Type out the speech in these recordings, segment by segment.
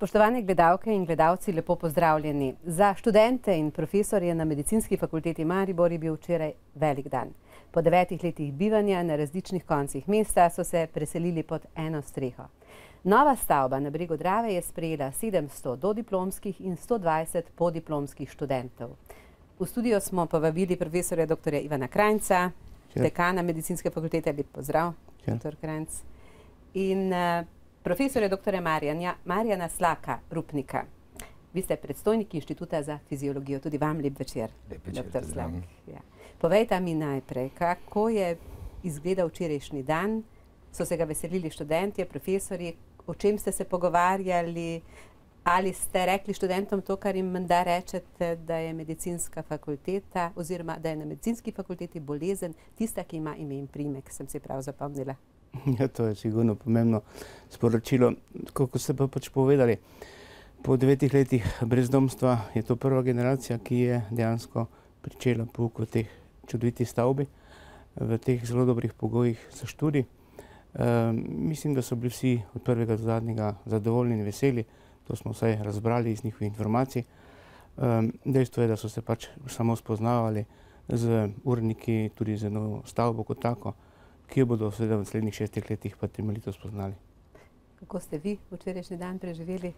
Spoštovane gledalke in gledalci, lepo pozdravljeni. Za študente in profesorje na Medicinski fakulteti Maribor je bil včeraj velik dan. Po 9 letih bivanja na različnih koncih mesta so se preselili pod eno streho. Nova stavba na bregu Drave je sprejela 700 dodiplomskih in 120 podiplomskih študentov. V studio smo povabili profesorja dr. Ivana Krajnca, dekana Medicinske fakultete. Lep pozdrav, dr. Krajnc. In profesorja dr. Marjana Slaka, Rupnika. Vi ste predstojnik Inštituta za fiziologijo. Tudi vam lep večer, dr. Slak. Povejte mi najprej, kako je izgledal včerajšnji dan? So se ga veselili študentje, profesorji? O čem ste se pogovarjali? Ali ste rekli študentom to, kar jim menda rečete, da je medicinska fakulteta, oziroma da je na medicinski fakulteti bolezen tista, ki ima ime in priimek, sem si prav zapomnila? Ja, to je sigurno pomembno sporočilo. Kot ste pa pač povedali, po 9 letih brezdomstva je to prva generacija, ki je dejansko pričela pouk v teh čudovitih stavbi, v teh zelo dobrih pogojih za študij. Mislim, da so bili vsi od prvega do zadnjega zadovoljni in veseli. To smo vsaj razbrali iz njihovih informacij. Dejstvo je, da so se pač samo spoznavali z urniki, tudi z eno stavbo kot tako, ki jo bodo seveda v naslednjih 6 letih pa temeljito spoznali. Kako ste vi včerajšnji dan preživeli?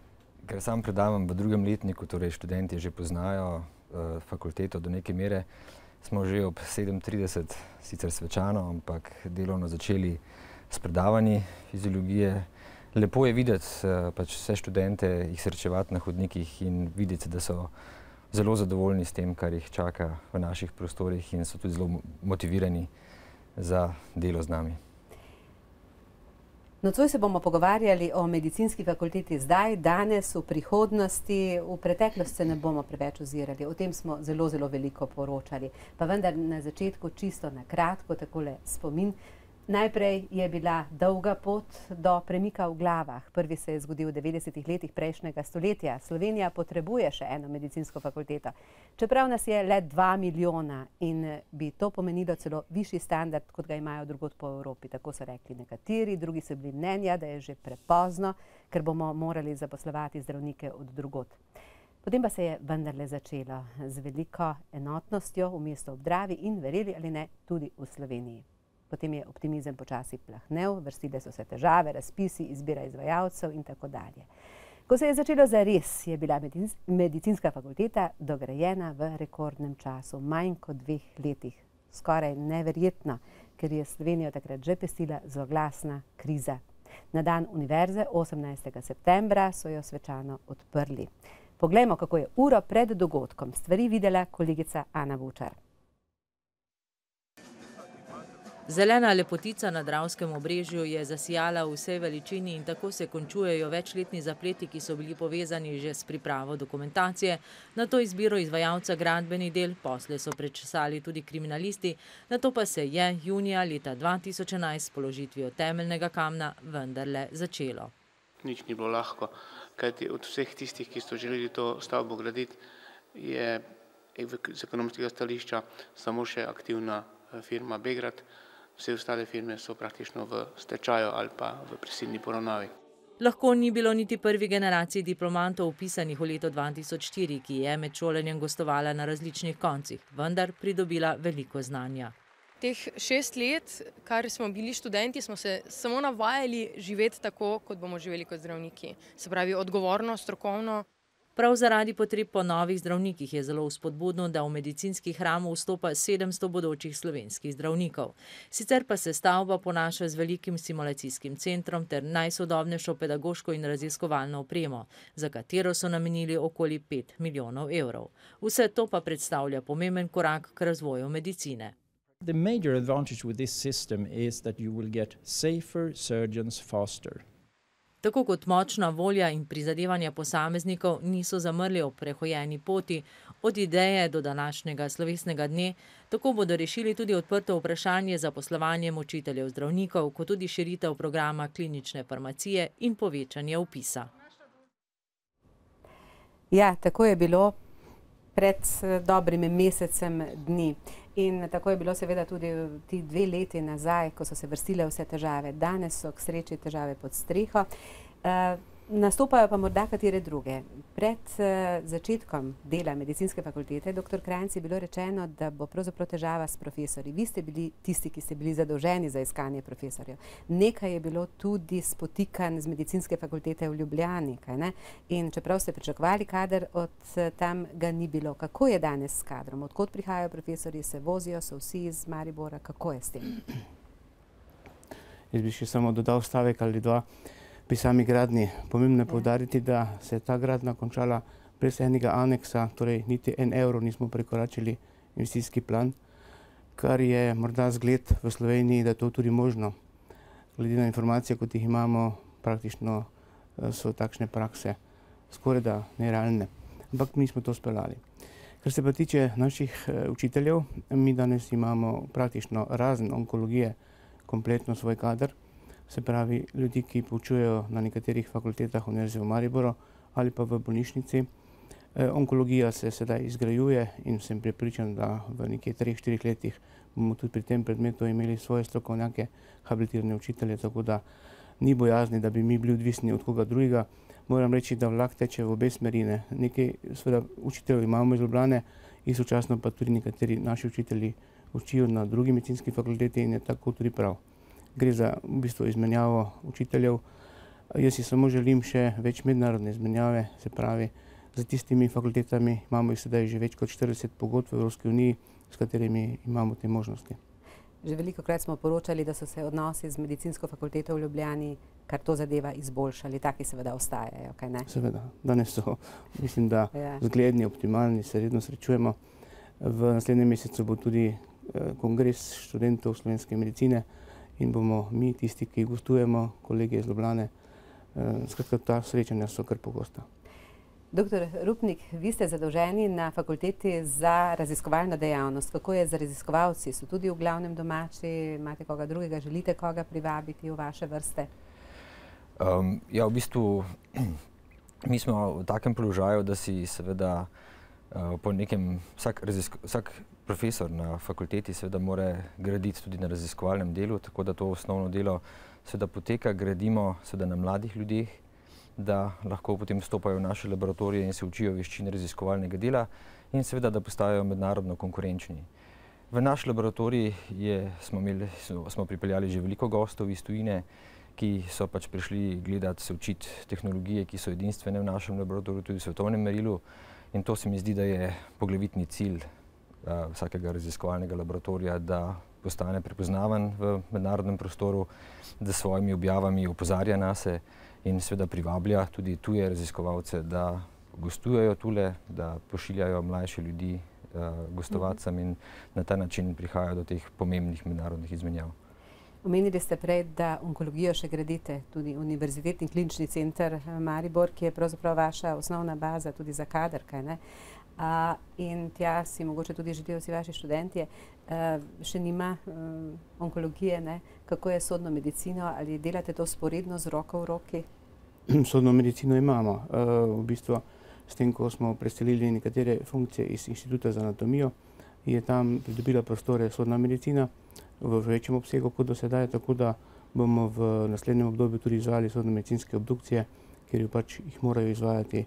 Ker sam predavam v drugem letniku, torej študenti že poznajo fakulteto do neke mere, smo že ob 7:30, sicer svečano, ampak delovno začeli s predavanji fiziologije. Lepo je videti pač vse študente, jih srečevati na hodnikih in videti, da so zelo zadovoljni s tem, kar jih čaka v naših prostorih in so tudi zelo motivirani za delo z nami. Nocoj se bomo pogovarjali o medicinski fakulteti zdaj, danes, v prihodnosti. V preteklost se ne bomo preveč ozirali. O tem smo zelo, zelo veliko poročali. Pa vendar na začetku čisto na kratko, takole spomin. Najprej je bila dolga pot do premika v glavah. Prvi se je zgodil v 90 letih prejšnjega stoletja. Slovenija potrebuje še eno medicinsko fakulteto. Čeprav nas je le 2 milijona in bi to pomenilo celo višji standard, kot ga imajo drugod po Evropi. Tako so rekli nekateri, drugi so bili mnenja, da je že prepozno, ker bomo morali zaposlovati zdravnike od drugod. Potem pa se je vendarle začelo z veliko enotnostjo v mestu ob Dravi in, verjeli ali ne, tudi v Sloveniji. Potem je optimizem počasi plahnel, vrstile so se težave, razpisi, izbira izvajalcev in tako dalje. Ko se je začelo zares, je bila medicinska fakulteta dograjena v rekordnem času, manj kot 2 letih. Skoraj neverjetno, ker je Slovenijo takrat že pestila zloglasna kriza. Na dan univerze, 18. septembra, so jo svečano odprli. Poglejmo, kako je uro pred dogodkom stvari videla kolegica Ana Vučar. Zelena lepotica na Dravskem obrežju je zasijala v vsej veličini in tako se končujejo večletni zapleti, ki so bili povezani že s pripravo dokumentacije, na to izbiro izvajalca gradbenih del, posle so prečesali tudi kriminalisti, na to pa se je junija leta 2011 s položitvijo temeljnega kamna vendarle začelo. Nič ni bilo lahko, kajti od vseh tistih, ki so želeli to stavbo graditi, je z ekonomskega stališča samo še aktivna firma Begrad. Vse ostale firme so praktično v stečaju ali pa v prisilni poravnavi. Lahko ni bilo niti prvi generaciji diplomantov vpisanih v leto 2004, ki je med šolanjem gostovala na različnih koncih, vendar pridobila veliko znanja. Teh 6 let, kar smo bili študenti, smo se samo navajali živeti tako, kot bomo živeli kot zdravniki. Se pravi, odgovorno, strokovno. Prav zaradi potreb po novih zdravnikih je zelo vzpodbudno, da v medicinski hram vstopa 700 bodočih slovenskih zdravnikov. Sicer pa se stavba ponaša z velikim simulacijskim centrom ter najsodobnejšo pedagoško in raziskovalno opremo, za katero so namenili okoli 5 milijonov evrov. Vse to pa predstavlja pomemben korak k razvoju medicine. The major advantage with this system is that you will get safer surgeons faster. Tako kot močna volja in prizadevanja posameznikov niso zamrli ob prehojeni poti, od ideje do današnjega slovesnega dne, tako bodo rešili tudi odprto vprašanje za zaposlovanjem učiteljev zdravnikov, kot tudi širitev programa klinične farmacije in povečanje vpisa. Ja, tako je bilo pred dobrim mesecem dni. In tako je bilo seveda tudi ti 2 leti nazaj, ko so se vrstile vse težave. Danes so k sreči težave pod streho. Nastopajo pa morda katere druge. Pred začetkom dela medicinske fakultete, dr. Krajnc, je bilo rečeno, da bo pravzaprav težava s profesorji. Vi ste bili tisti, ki ste bili zadolženi za iskanje profesorjev. Nekaj je bilo tudi spotikanj z medicinske fakultete v Ljubljani, kaj ne? In čeprav ste pričakovali kader, od tam ga ni bilo. Kako je danes s kadrom? Odkot prihajajo profesorji? Se vozijo? So vsi iz Maribora? Kako je s tem? Jaz bi še samo dodal stavek ali dva. Pri sami gradnji pomembno je poudariti, da se je ta gradnja končala brez enega aneksa, torej niti €1 nismo prekoračili investicijski plan, kar je morda zgled v Sloveniji, da je to tudi možno. Glede na informacije, kot jih imamo, praktično so takšne prakse skorajda nerealne. Ampak mi smo to speljali. Kar se pa tiče naših učiteljev, mi danes imamo praktično razen onkologije kompletno svoj kader. Se pravi, ljudi, ki poučujejo na nekaterih fakultetah Univerze v Mariboru ali pa v bolnišnici. Onkologija se sedaj izgrajuje in sem prepričan, da v nekje 3-4 letih bomo tudi pri tem predmetu imeli svoje strokovnjake, habilitirane učitelje, tako da ni bojazni, da bi mi bili odvisni od koga drugega. Moram reči, da vlak teče v obe smeri. Nekaj seveda učiteljev imamo iz Ljubljane, istočasno pa tudi nekateri naši učitelji učijo na drugi medicinski fakulteti in je tako tudi prav. Gre za v bistvu izmenjavo učiteljev. Jaz si samo želim še več mednarodne izmenjave, se pravi, za tistimi fakultetami imamo jih sedaj že več kot 40 pogodb v Evropski uniji, s katerimi imamo te možnosti. Že velikokrat smo poročali, da so se odnosi z medicinsko fakulteto v Ljubljani, kar to zadeva, izboljšali. Taki seveda ostajajo, kaj ne? Seveda. Danes so, mislim, da zgledni, optimalni, se redno srečujemo. V naslednjem mesecu bo tudi kongres študentov slovenske medicine in bomo mi tisti, ki gostujemo, kolege iz Ljubljane. Skratka, ta srečanja so kar pogosta. Doktor Rupnik, vi ste zadolženi na fakulteti za raziskovalno dejavnost. Kako je z raziskovalci? So tudi v glavnem domači? Imate koga drugega? Želite koga privabiti v vaše vrste? Ja, v bistvu mi smo v takem položaju, da si seveda po nekem, vsak profesor na fakulteti seveda mora graditi tudi na raziskovalnem delu, tako da to osnovno delo seveda poteka, gradimo seveda na mladih ljudeh, da lahko potem vstopajo v naše laboratorije in se učijo veščine raziskovalnega dela in seveda, da postajajo mednarodno konkurenčni. V naš laboratorij smo pripeljali že veliko gostov iz tujine, ki so pač prišli gledati, se učiti tehnologije, ki so edinstvene v našem laboratoriju, tudi v svetovnem merilu. In to se mi zdi, da je poglavitni cilj vsakega raziskovalnega laboratorija, da postane prepoznaven v mednarodnem prostoru, da s svojimi objavami opozarja nase in seveda privablja tudi tuje raziskovalce, da gostujejo tule, da pošiljajo mlajše ljudi gostovalcem in na ta način prihajajo do teh pomembnih mednarodnih izmenjav. Omenili ste prej, da onkologijo še gradite, tudi Univerzitetni klinični center Maribor, ki je pravzaprav vaša osnovna baza tudi za kader, kaj ne? In tja si mogoče tudi želijo vsi vaši študentje. Še nima onkologije, ne? Kako je sodno medicino? Ali delate to sporedno z roko v roki? Sodno medicino imamo. V bistvu s tem, ko smo preselili nekatere funkcije iz Inštituta za anatomijo, je tam pridobila prostore sodna medicina v večjem obsegu kot do sedaj, tako da bomo v naslednjem obdobju tudi izvajali sodno-medicinske obdukcije, ker pač jih morajo izvajati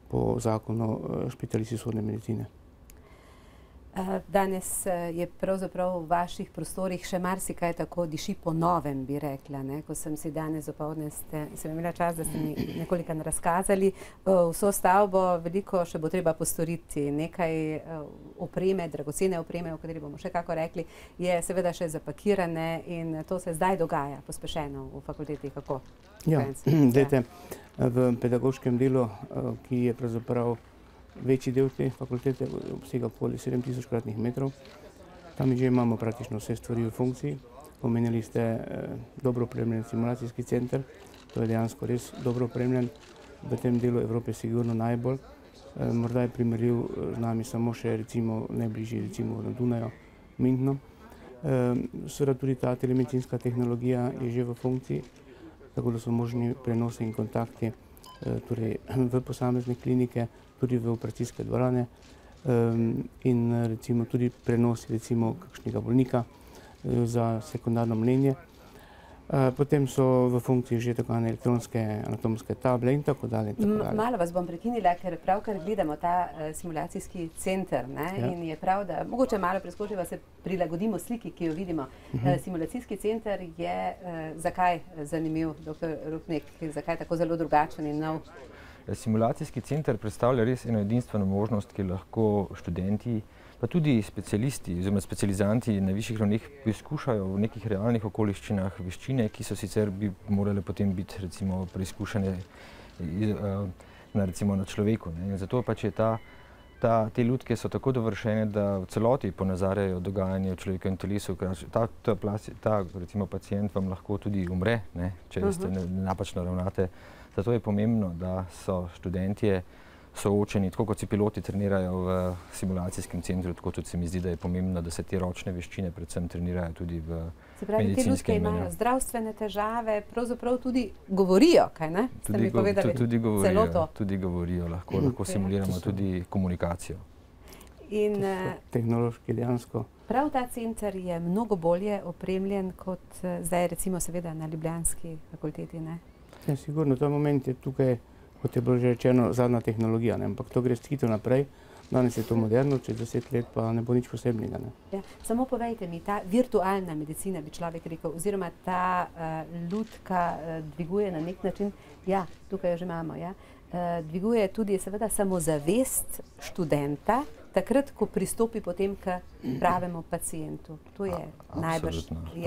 po zakonu špitalisti sodne medicine. Danes je pravzaprav v vaših prostorih še marsikaj tako diši po novem, bi rekla. Ko sem si danes dopoldne, sem imela čas, da ste mi nekoliko razkazali vso stavbo, veliko še bo treba postoriti. Nekaj opreme, dragocene opreme, o kateri bomo še kako rekli, je seveda še zapakirane in to se zdaj dogaja pospešeno v fakulteti. Kako? Ja, dajte, v pedagoškem delu, ki je pravzaprav večji del te fakultete, obsega okoli 7000 kvadratnih metrov. Tam že imamo praktično vse stvari v funkciji. Omenili ste dobro opremljen simulacijski center, to je dejansko res dobro opremljen. V tem delu Evrope sigurno najbolj. Morda je primerljiv z nami samo še recimo najbližji recimo na Dunaju, Münchnu. Seveda tudi ta telemedicinska tehnologija je že v funkciji, tako da so možni prenosi in kontakti torej v posamezne klinike, tudi v operacijske dvorane in recimo tudi prenosi recimo kakšnega bolnika za sekundarno mnenje. Potem so v funkciji že tako elektronske anatomske table in tako dalje. Malo vas bom prekinila, ker pravkar gledamo ta simulacijski center, ne? Ja. In je prav, da mogoče malo preskočiva, se prilagodimo sliki, ki jo vidimo. Simulacijski center je zakaj zanimiv, dr. Rupnik, zakaj tako zelo drugačen in nov? Simulacijski center predstavlja res eno edinstveno možnost, ki lahko študenti pa tudi specialisti oziroma specializanti na višjih ravneh preizkušajo v nekih realnih okoliščinah veščine, ki so sicer bi morale potem biti recimo preizkušene recimo na človeku. In zato pač je te lutke so tako dovršene, da v celoti ponazarjajo dogajanje v človekovem telesu. Ta recimo pacient vam lahko tudi umre, ne, če ste napačno ravnate. Zato je pomembno, da so študentje soočeni, tako kot si piloti trenirajo v simulacijskem centru, tako tudi se mi zdi, da je pomembno, da se te ročne veščine predvsem trenirajo tudi v medicinskem. Se pravi, te lutke imajo zdravstvene težave, pravzaprav tudi govorijo, kaj ne? Ste mi povedali celo to? Tudi govorijo, lahko simuliramo tudi komunikacijo. In tehnološki dejansko. Prav ta center je mnogo bolje opremljen kot zdaj recimo seveda na ljubljanski fakulteti, ne? Ja, sigurno, ta moment je tukaj, kot je bilo že rečeno, zadnja tehnologija, ne? Ampak to gre hitro naprej. Danes je to moderno, čez 10 let pa ne bo nič posebnega. Ne? Ja, samo povejte mi, ta virtualna medicina, bi človek rekel, oziroma ta lutka dviguje na nek način, ja, tukaj jo že imamo, ja, dviguje tudi seveda samozavest študenta, takrat, ko pristopi potem k pravemu pacientu. To je najbrž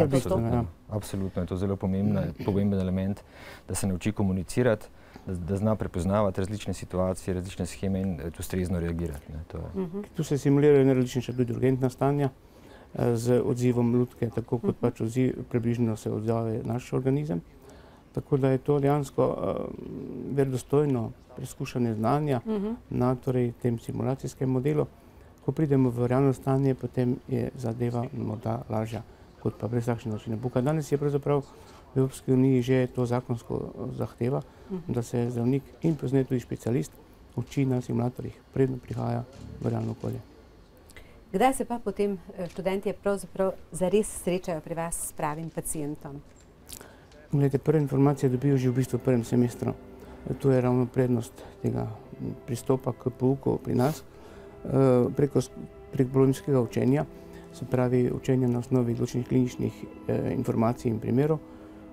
dostopno. Absolutno, je to zelo pomemben element, da se nauči komunicirati, da zna prepoznavati različne situacije, različne sheme in ustrezno reagirati. Tu se simulirajo različne tudi urgentna stanja z odzivom lutke, tako kot pač približno se odzove naš organizem. Tako da je to dejansko verodostojno preizkušanje znanja na tem simulacijskem modelu. Ko pridemo v realno stanje, potem je zadeva morda lažja, kot pa brez takšne načine pouka. Danes je pravzaprav v Evropski uniji že to zakonsko zahteva, da se zdravnik in pozneje tudi specialist uči na simulatorjih, predno prihaja v realno okolje. Kdaj se pa potem študentje pravzaprav zares srečajo pri vas s pravim pacientom? Glede, prve informacije dobijo že v bistvu v prvem semestru. To je ravno prednost tega pristopa k pouku pri nas. Prek bolonjskega učenja, se pravi učenja na osnovi določenih kliničnih informacij in primerov,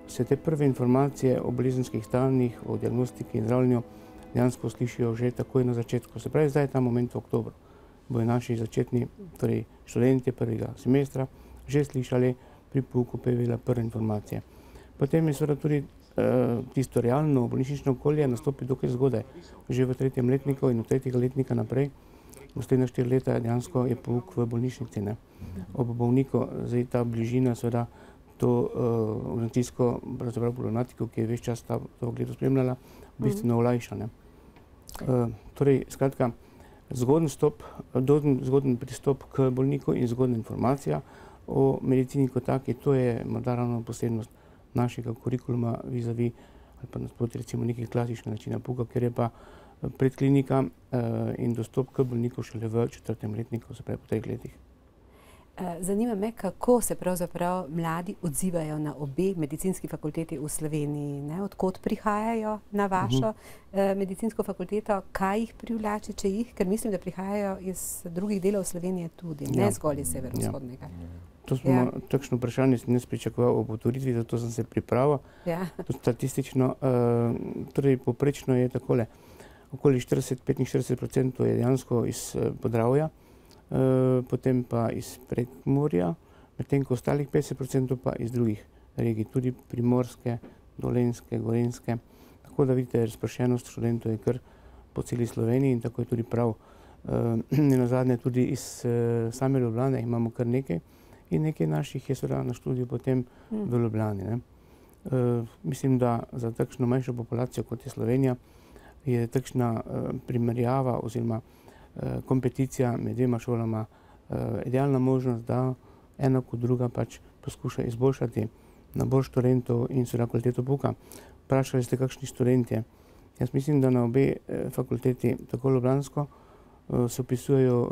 se te prve informacije o bolezenskih stanjih, o diagnostiki in zdravljenju dejansko slišijo že takoj na začetku. Se pravi, zdaj je ta moment v oktobru. Bojo naši začetni, torej študentje prvega semestra, že slišali pri pouku PVL prve informacije. Potem je seveda tudi tisto realno bolnišnično okolje nastopi dokaj zgodaj, že v 3. letniku in od 3. letnika naprej. Naslednja 4 leta dejansko je pouk v bolnišnici. Ob bolniku zdaj ta bližina seveda to organizacijsko problematiko, ki je ves čas to gledo spremljala, bistveno olajša. Torej, skratka, zgoden pristop k bolniku in zgodna informacija o medicini kot taki, to je morda ravno posebnost našega kurikuluma vis-a-vis ali pa nasproti recimo nekih klasičnih načina pouka, ker je pa predklinika in dostop k bolniku šele v 4. letniku, se pravi po 3 letih. Zanima me, kako se pravzaprav mladi odzivajo na obe medicinski fakulteti v Sloveniji. Odkot prihajajo na vašo medicinsko fakulteto, kaj jih privlači, če jih, ker mislim, da prihajajo iz drugih delov Slovenije tudi, ne zgolj iz severovzhodnega. Takšno vprašanje sem jaz pričakoval ob otvoritvi, zato sem se pripravil. Statistično, torej poprečno je takole, okoli 45% je dejansko iz Podravja, potem pa iz Prekmurja, medtem ko ostalih 50% pa iz drugih regij, tudi Primorske, Dolenjske, Gorenjske. Tako da vidite, razpršenost študentov je kar po celi Sloveniji in tako je tudi prav. Nenazadnje tudi iz same Ljubljane imamo kar nekaj in nekaj naših je seveda na študiju potem v Ljubljani. Mislim, da za takšno manjšo populacijo, kot je Slovenija, je takšna primerjava oziroma kompeticija med dvema šolama idealna možnost, da ena kot druga pač poskuša izboljšati nabor študentov in seveda kvaliteto pouka. Vprašali ste, kakšni študentje. Jaz mislim, da na obe fakulteti, tako ljubljansko, se vpisujejo,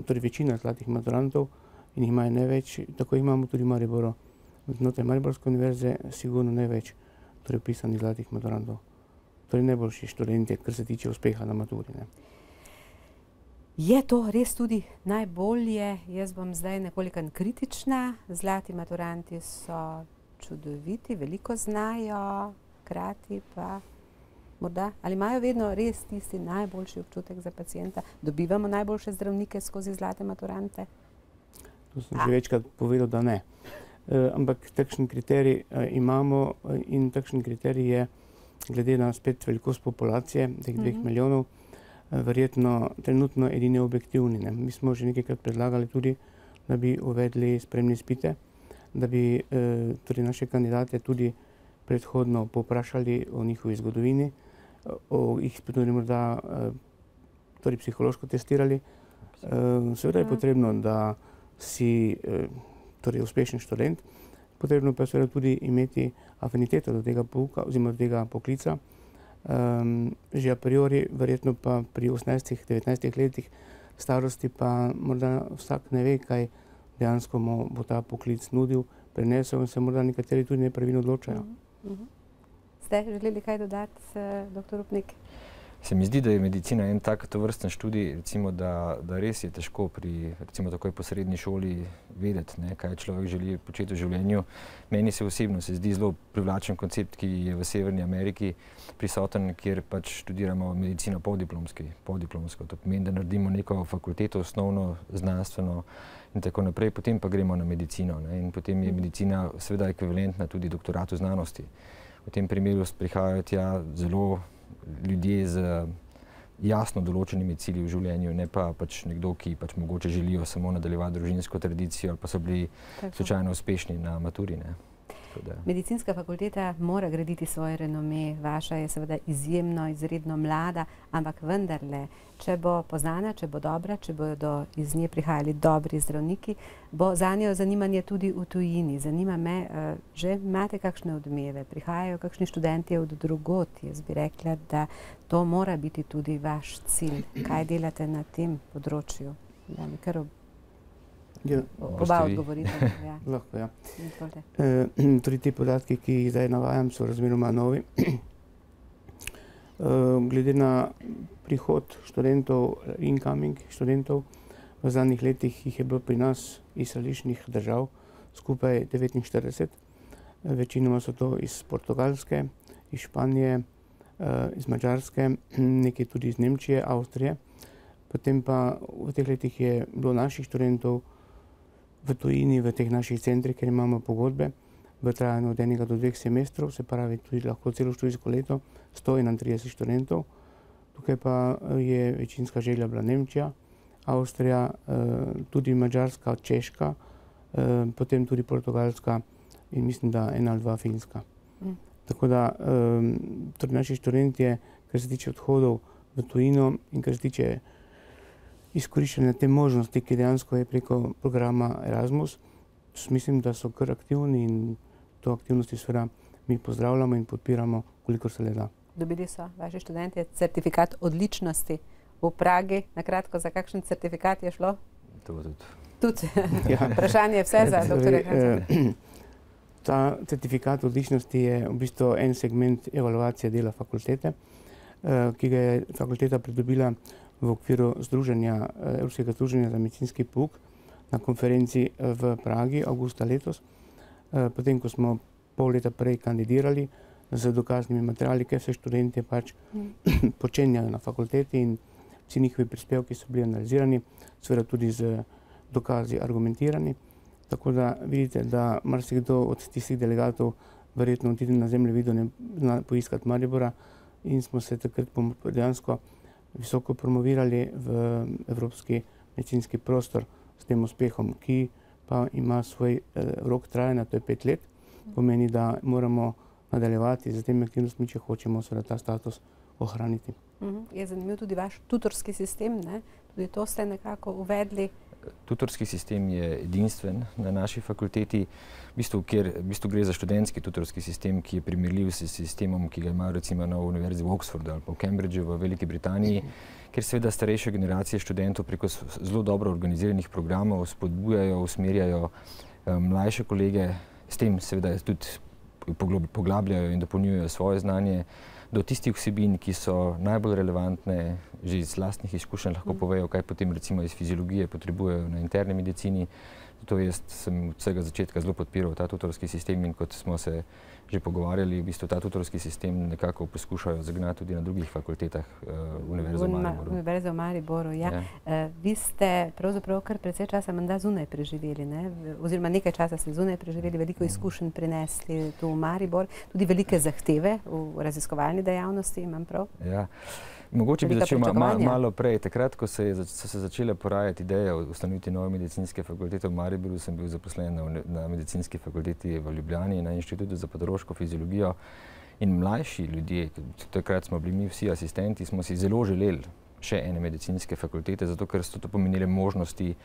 torej večina zlatih maturantov in jih imajo največ, tako imamo tudi v Mariboru znotraj Mariborske univerze sigurno največ torej vpisanih zlatih maturantov. Torej najboljši študenti, kar se tiče uspeha na maturi. Ne. Je to res tudi najbolje? Jaz bom zdaj nekoliko kritična. Zlati maturanti so čudoviti, veliko znajo, hkrati pa morda, ali imajo vedno res tisti najboljši občutek za pacienta? Dobivamo najboljše zdravnike skozi zlate maturante? To sem že večkrat povedal, da ne. Ampak takšen kriterij imamo in takšen kriterij je glede na spet velikost populacije, teh 2 milijonov, verjetno trenutno edini objektivni. Ne. Mi smo že nekajkrat predlagali tudi, da bi uvedli sprejemne izpite, da bi torej naše kandidate tudi predhodno povprašali o njihovi zgodovini, jih tudi morda torej psihološko testirali. Seveda je potrebno, da si torej uspešen študent, potrebno pa je seveda tudi imeti afiniteto do tega pouka oziroma do tega poklica. Že a priori, verjetno pa pri 18-19 letih starosti pa morda vsak ne ve, kaj dejansko mu bo ta poklic nudil, prenesel in se morda nekateri tudi nepravilno odločajo. Ste želeli kaj dodati, dr. Rupnik? Se mi zdi, da je medicina en tak tovrsten študij, recimo, da res je težko pri recimo takoj po srednji šoli vedeti, ne, kaj človek želi početi v življenju. Meni se osebno zdi zelo privlačen koncept, ki je v Severni Ameriki prisoten, kjer pač študiramo medicino podiplomsko. To pomeni, da naredimo neko fakulteto, osnovno, znanstveno in tako naprej, potem pa gremo na medicino. Ne, in potem je medicina seveda ekvivalentna tudi doktoratu znanosti. V tem primeru prihajajo tja zelo ljudje z jasno določenimi cilji v življenju, ne pa pač nekdo, ki pač mogoče želijo samo nadaljevati družinsko tradicijo ali pa so bili slučajno uspešni na maturi. Ne. Medicinska fakulteta mora graditi svoje renome, vaša je seveda izjemno, izredno mlada, ampak vendarle, če bo poznana, če bo dobra, če bodo iz nje prihajali dobri zdravniki, bo zanjo zanimanje tudi v tujini. Zanima me, že imate kakšne odmeve, prihajajo kakšni študenti od drugod. Jaz bi rekla, da to mora biti tudi vaš cilj. Kaj delate na tem področju? Da mi kar oba odgovorite. Lahko, ja. Torej te podatki, ki jih zdaj navajam, so razmeroma novi. Glede na prihod študentov, incoming študentov, v zadnjih letih jih je bilo pri nas iz različnih držav skupaj 49. Večinoma so to iz Portugalske, iz Španije, iz Madžarske, nekaj tudi iz Nemčije, Avstrije. Potem pa v teh letih je bilo naših študentov v tujini, v teh naših centrih, ker imamo pogodbe v trajanju od 1 do 2 semestrov, se pravi tudi lahko celo študijsko leto, 131 študentov. Tukaj pa je večinska želja bila Nemčija, Avstrija, tudi Madžarska, Češka, potem tudi Portugalska in mislim, da 1 ali 2 Finska. Tako da torej naši študentje, kar se tiče odhodov v tujino in kar se tiče izkoriščanja te možnosti, ki dejansko je preko programa Erasmus, mislim, da so kar aktivni in to aktivnosti seveda mi pozdravljamo in podpiramo, kolikor se le da. Dobili so vaši študentje certifikat odličnosti v Pragi. Na kratko, za kakšen certifikat je šlo? To tudi. Tudi. Vprašanje je vse za doktorja Hansen. Ta certifikat odličnosti je v bistvu en segment evaluacije dela fakultete, ki ga je fakulteta pridobila v okviru Evropskega združenja za medicinski pouk na konferenci v Pragi avgusta letos. Potem, ko smo pol leta prej kandidirali z dokaznimi materiali, kaj vse študenti pač počenjajo na fakulteti in vsi njihovi prispevki so bili analizirani, seveda tudi z dokazi argumentirani. Tako da vidite, da marsikdo od tistih delegatov verjetno tudi na zemljevidu ne zna poiskati Maribora in smo se takrat dejansko visoko promovirali v evropski medicinski prostor s tem uspehom, ki pa ima svoj rok trajanja, to je 5 let. Pomeni, da moramo nadaljevati z temi aktivnostmi, če hočemo seveda ta status ohraniti. Je zanimiv tudi vaš tutorski sistem, ne? Tudi to ste nekako uvedli. Tutorski sistem je edinstven na naši fakulteti, v bistvu gre za študentski tutorski sistem, ki je primerljiv s sistemom, ki ga imajo recimo na Univerzi v Oxfordu ali pa v Cambridgeu v Veliki Britaniji, kjer seveda starejše generacije študentov preko zelo dobro organiziranih programov spodbujajo, usmerjajo mlajše kolege s tem seveda tudi poglabljajo in dopolnjujejo svoje znanje, do tistih vsebin, ki so najbolj relevantne, že iz lastnih izkušenj lahko povejo, kaj potem recimo iz fiziologije potrebujejo na interni medicini. Zato jaz sem od vsega začetka zelo podpiral ta tutorski sistem in kot smo se že pogovarjali, v bistvu ta tutorski sistem nekako poskušajo zagnati tudi na drugih fakultetah Univerze v Mariboru. Univerze v Mariboru, ja. Vi ste pravzaprav kar precej časa menda zunaj preživeli, ne? Oziroma nekaj časa ste zunaj preživeli, veliko izkušenj prinesli tu v Maribor, tudi velike zahteve v raziskovalni dejavnosti, imam prav? Ja. Mogoče bi začel malo prej. Takrat, ko so se začele porajati ideje o ustanovitvi nove medicinske fakultete v Mariboru, sem bil zaposlen na medicinski fakulteti v Ljubljani na Inštitutu za patološko fiziologijo in mlajši ljudje, takrat smo bili mi vsi asistenti, smo si zelo želeli še ene medicinske fakultete, zato ker so to pomenile možnosti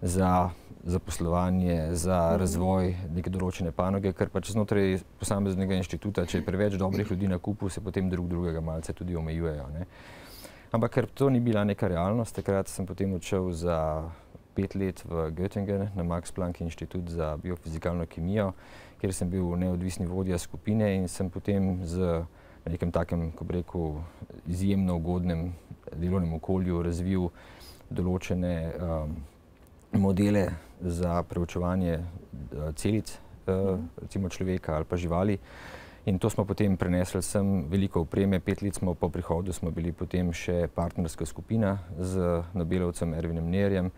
za zaposlovanje, za razvoj neke določene panoge, ker pač znotraj posameznega inštituta, če je preveč dobrih ljudi na kupu, se potem drugega malce tudi omejujejo, ne. Ampak ker to ni bila neka realnost, takrat sem potem odšel za 5 let v Göttingen na Max Planck inštitut za biofizikalno kemijo, kjer sem bil neodvisni vodja skupine in sem potem z nekem takem, ko bi rekel, izjemno ugodnem delovnem okolju razvil določene modele za preučevanje celic, recimo človeka ali pa živali. In to smo potem prenesli sem veliko opreme. 5 let smo po prihodu smo bili potem še partnerska skupina z Nobelovcem Erwinem Neherjem,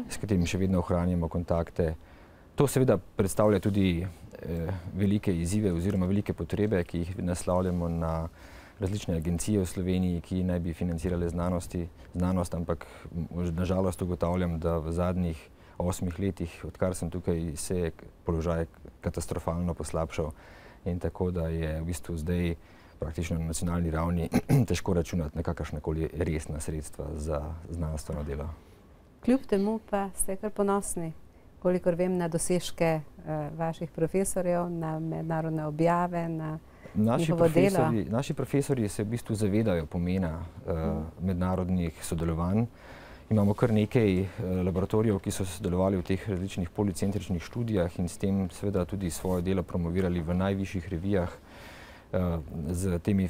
s katerim še vedno ohranjamo kontakte. To seveda predstavlja tudi velike izzive oziroma velike potrebe, ki jih naslavljamo na različne agencije v Sloveniji, ki naj bi financirale znanost, ampak nažalost ugotavljam, da v zadnjih 8 letih, odkar sem tukaj, se je položaj katastrofalno poslabšal in tako, da je v bistvu zdaj praktično na nacionalni ravni težko računati na kakršnakoli resna sredstva za znanstveno delo. Kljub temu pa ste kar ponosni, kolikor vem, na dosežke vaših profesorjev, na mednarodne objave, na Naši profesorji se v bistvu zavedajo pomena mednarodnih sodelovanj. Imamo kar nekaj laboratorijev, ki so sodelovali v teh različnih policentričnih študijah in s tem seveda tudi svoje delo promovirali v najvišjih revijah z temi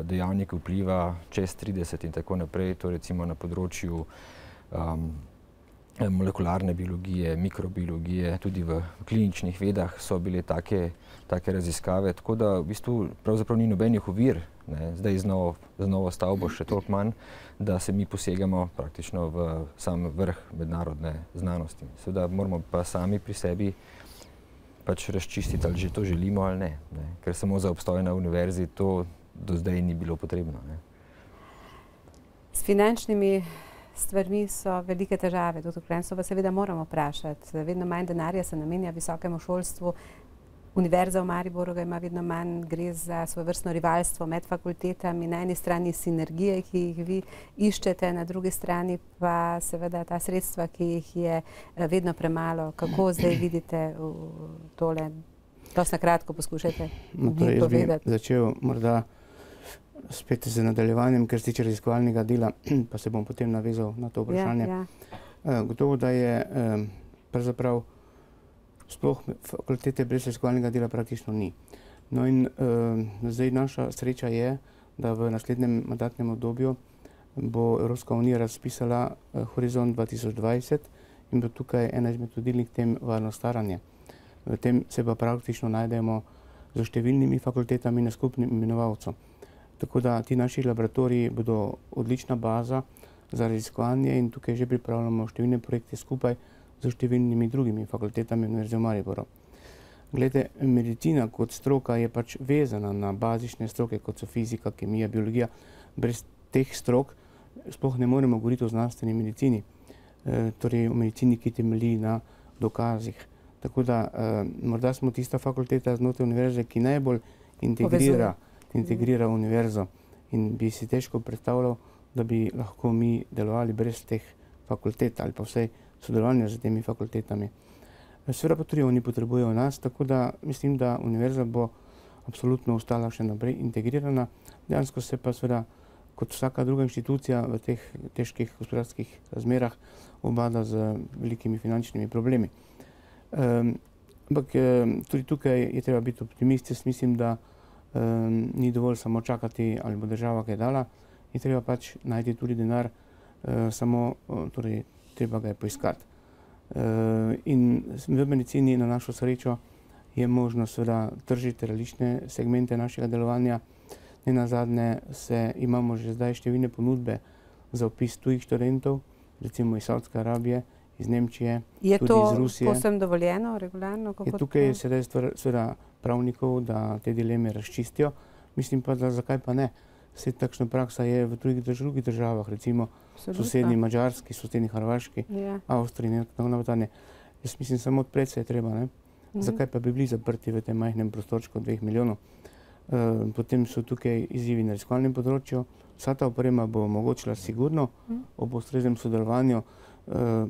dejavniki vpliva čez 30 in tako naprej, to recimo na področju molekularne biologije, mikrobiologije, tudi v kliničnih vedah so bile take raziskave, tako da v bistvu pravzaprav ni nobenih ovir, zdaj z novo stavbo še toliko manj, da se mi posegamo praktično v sam vrh mednarodne znanosti. Seveda moramo pa sami pri sebi pač razčistiti, ali že to želimo ali ne, ker samo za obstoj na univerzi to do zdaj ni bilo potrebno. S finančnimi stvarmi so velike težave, dr. Krajncova, seveda moramo vprašati. Vedno manj denarja se namenja visokemu šolstvu. Univerza v Mariboru ga ima vedno manj, gre za svojevrstno rivalstvo med fakultetami. Na eni strani sinergije, ki jih vi iščete, na drugi strani pa seveda ta sredstva, ki jih je vedno premalo. Kako zdaj vidite tole? Dosti na kratko poskušajte povedati. Jaz bi začel morda spet z nadaljevanjem, ker se tiče raziskovalnega dela, pa se bom potem navezal na to vprašanje. Gotovo, da je pravzaprav sploh fakultete brez raziskovalnega dela praktično ni. No in zdaj naša sreča je, da v naslednjem mandatnem obdobju bo Evropska unija razpisala Horizont 2020 in bo tukaj ena izmed vodilnih tem varno staranje. V tem se pa praktično najdemo z številnimi fakultetami na skupnem imenovalcu. Tako da ti naši laboratoriji bodo odlična baza za raziskovanje in tukaj že pripravljamo številne projekte skupaj z številnimi drugimi fakultetami Univerze v Mariboru. Glede, medicina kot stroka je pač vezana na bazične stroke, kot so fizika, kemija, biologija. Brez teh strok sploh ne moremo govoriti o znanstveni medicini, torej o medicini, ki temelji na dokazih. Tako da morda smo tista fakulteta znotraj univerze, ki najbolj integrira univerzo in bi si težko predstavljal, da bi lahko mi delovali brez teh fakultet ali pa vsej sodelovanja z temi fakultetami. Seveda pa tudi oni potrebujejo nas, tako da mislim, da univerza bo absolutno ostala še naprej integrirana. Dejansko se pa seveda kot vsaka druga inštitucija v teh težkih gospodarskih razmerah obada z velikimi finančnimi problemi. Ampak tudi tukaj je treba biti optimist. Jaz mislim, da ni dovolj samo čakati, ali bo država kaj dala, je treba pač najti tudi denar, samo torej, treba ga je poiskati. In v medicini na našo srečo je možno seveda tržiti različne segmente našega delovanja. Nenazadnje imamo že zdaj številne ponudbe za vpis tujih študentov, recimo iz Saudske Arabije, iz Nemčije, tudi iz Rusije. Je to povsem dovoljeno, regularno? Tukaj je sedaj seveda pravnikov, da te dileme razčistijo. Mislim pa, da zakaj pa ne. Vse takšna praksa je v drugih državah, recimo sosednji Madžarski, sosednji Hrvaški, Avstriji in tako naprej. Jaz mislim, samo odpreti se je treba, ne? Zakaj pa bi bili zaprti v tem majhnem prostorčku 2 milijonov? Potem so tukaj izzivi na raziskovalnem področju. Vsa ta oprema bo omogočila sigurno ob ustreznem sodelovanju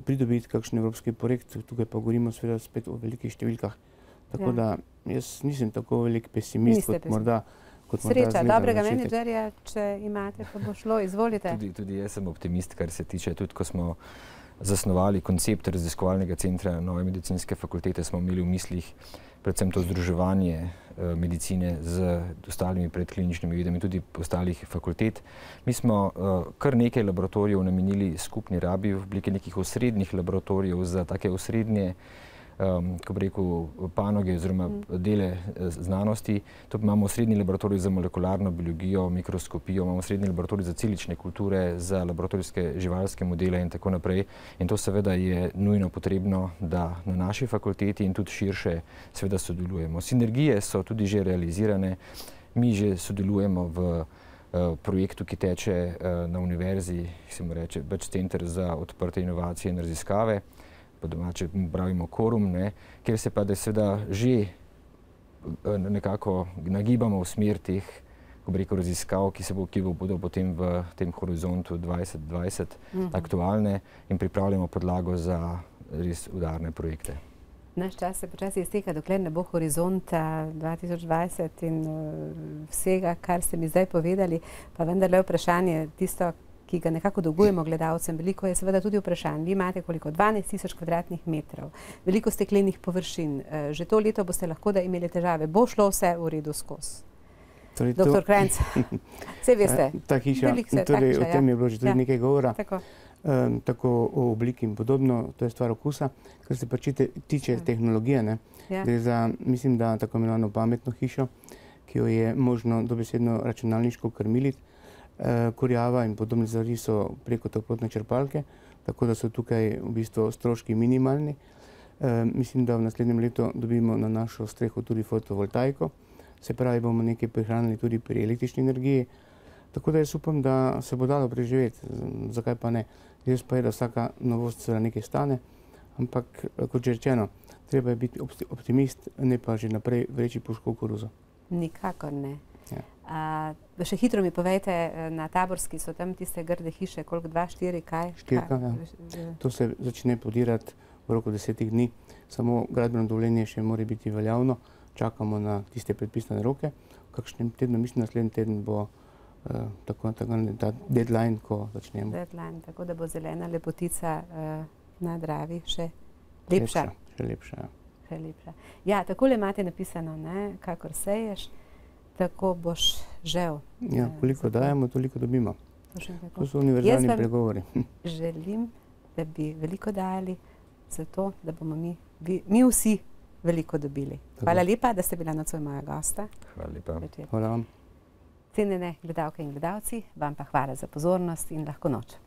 pridobiti kakšen evropski projekt. Tukaj pa govorimo seveda spet o velikih številkah. Tako da jaz nisem tako velik pesimist kot morda. Sreča, dobrega menedžerja, če imate, pa bo šlo, izvolite. Tudi jaz sem optimist, kar se tiče, tudi ko smo zasnovali koncept raziskovalnega centra Nove medicinske fakultete, smo imeli v mislih predvsem to združevanje medicine z ostalimi predkliničnimi vidami, tudi ostalih fakultet. Mi smo kar nekaj laboratorijev namenili skupni rabi v obliki nekih osrednjih laboratorijev za take osrednje, ko bi rekel, panoge oziroma dele znanosti. To imamo srednji laboratorij za molekularno biologijo, mikroskopijo, imamo srednji laboratorij za celične kulture, za laboratorijske živalske modele in tako naprej. In to seveda je nujno potrebno, da na naši fakulteti in tudi širše seveda sodelujemo. Sinergije so tudi že realizirane. Mi že sodelujemo v projektu, ki teče na univerzi, ki se mu reče Batch Center za odprte inovacije in raziskave, po domače pravimo Corum, kjer se pa da seveda že nekako nagibamo v smer teh, ko bi rekel, raziskav, ki bodo potem v tem horizontu 2020 aktualne in pripravljamo podlago za res udarne projekte. Naš čas se počasi izteka, dokler ne bo horizonta 2020 in vsega, kar ste mi zdaj povedali, pa vendarle vprašanje tisto, ki ga nekako dolgujemo gledalcem. Veliko je seveda tudi vprašanj. Vi imate koliko? 12.000 kvadratnih metrov, veliko steklenih površin. Že to leto boste lahko da imeli težave. Bo šlo vse v redu skozi? Doktor Krajnc, vse veste. Ta hiša, torej o tem je bilo že tudi nekaj govora. Tako o obliki in podobno, to je stvar okusa. Kar se pa tiče tehnologije, gre za, mislim, da tako imenovano pametno hišo, ki jo je možno dobesedno računalniško krmiliti. Kurjava in podobne stvari so preko toplotne črpalke, tako da so tukaj v bistvu stroški minimalni. Mislim, da v naslednjem letu dobimo na našo streho tudi fotovoltaiko, se pravi, bomo nekaj prihranili tudi pri električni energiji. Tako da jaz upam, da se bo dalo preživeti, zakaj pa ne. Jaz pa je, da vsaka novost seveda nekaj stane, ampak kot že rečeno, treba je biti optimist, ne pa že naprej vreči puško v koruzo. Nikakor ne. Še hitro mi povejte, na Taborski so tam tiste grde hiše, koliko, 2, 4, kaj? 4, ja. To se začne podirati v roku 10 dni. Samo gradbeno dovoljenje še mora biti veljavno. Čakamo na tiste predpisane roke. V kakšnem tednu, mislim, naslednji teden bo ta deadline, ko začnemo. Deadline, tako da bo zelena lepotica na Dravi še lepša. Še lepša, ja. Še lepša. Ja, takole imate napisano, kakor seješ, tako boš žel. Ja, koliko dajemo, toliko dobimo. To so univerzalni pregovori. Želim, da bi veliko dali, zato da bomo mi vsi veliko dobili. Hvala lepa, da ste bila nocoj moja gosta. Hvala lepa. Hvala vam. Cenjene gledalke in gledalci, vam pa hvala za pozornost in lahko noč.